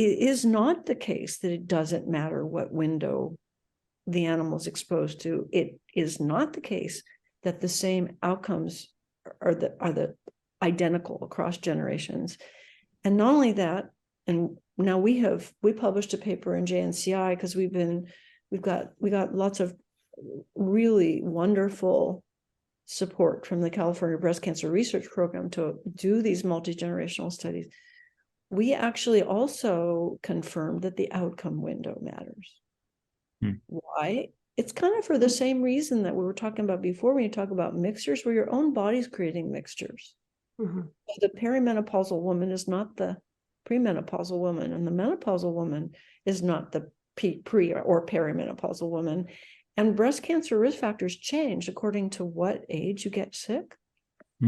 it is not the case that it doesn't matter what window the animal is exposed to. It is not the case that the same outcomes are the identical across generations. And not only that, and now we published a paper in JNCI because we got lots of really wonderful support from the California Breast Cancer Research Program to do these multi-generational studies. We actually also confirmed that the outcome window matters. Why? It's kind of for the same reason that we were talking about before when you talk about mixtures, where your own body's creating mixtures. The perimenopausal woman is not the premenopausal woman, and the menopausal woman is not the pre or perimenopausal woman. And breast cancer risk factors change according to what age you get sick.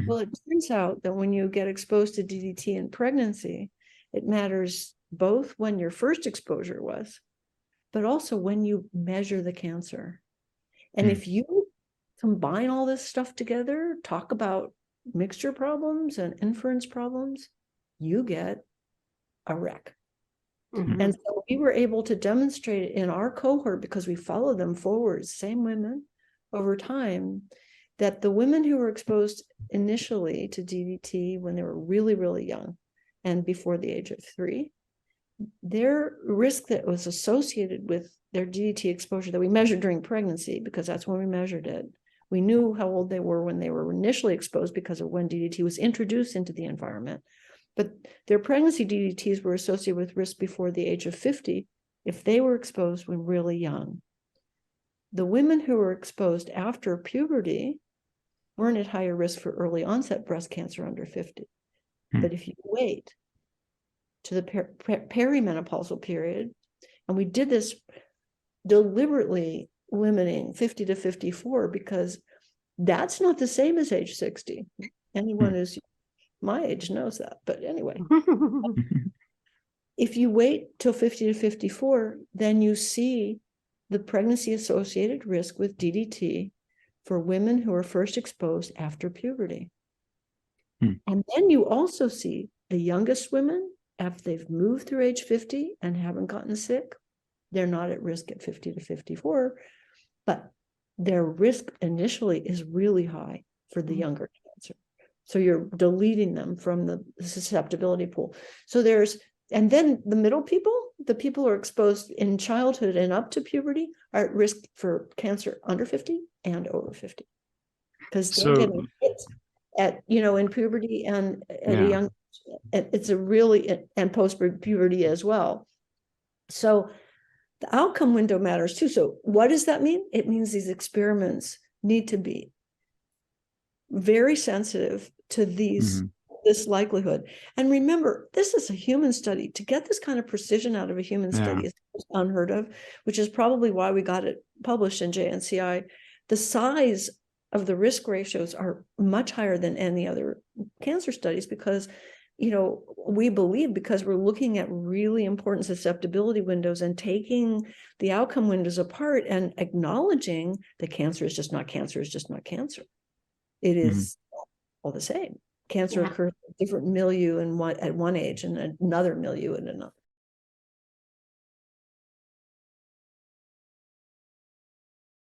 Well, it turns out that when you get exposed to DDT in pregnancy, it matters both when your first exposure was, but also when you measure the cancer. And if you combine all this stuff together, talk about mixture problems and inference problems, you get a wreck. And so we were able to demonstrate in our cohort, because we followed them forward, same women over time, that the women who were exposed initially to DDT when they were really, really young and before the age of 3, their risk that was associated with their DDT exposure that we measured during pregnancy, because that's when we measured it. We knew how old they were when they were initially exposed because of when DDT was introduced into the environment. But their pregnancy DDTs were associated with risk before the age of 50 if they were exposed when really young. The women who were exposed after puberty weren't at higher risk for early onset breast cancer under 50. But if you wait to the perimenopausal period, and we did this deliberately limiting 50 to 54 because that's not the same as age 60. Anyone who's my age knows that. But anyway, if you wait till 50 to 54, then you see the pregnancy-associated risk with DDT for women who are first exposed after puberty. And then you also see the youngest women, after they've moved through age 50 and haven't gotten sick, they're not at risk at 50 to 54, but their risk initially is really high for the younger cancer. So you're deleting them from the susceptibility pool. So and then the middle people, the people who are exposed in childhood and up to puberty, are at risk for cancer under 50 and over 50. Because they're getting hit in puberty and at a young, it's a really, and post-puberty as well. So the outcome window matters too. So what does that mean? It means these experiments need to be very sensitive to this likelihood. And remember, this is a human study. To get this kind of precision out of a human study is unheard of, which is probably why we got it published in JNCI. The size of the risk ratios are much higher than any other cancer studies because, we believe because we're looking at really important susceptibility windows and taking the outcome windows apart and acknowledging that cancer is just not cancer, is just not cancer. It is all the same. Cancer occurs in a different milieu at one age and another milieu at another.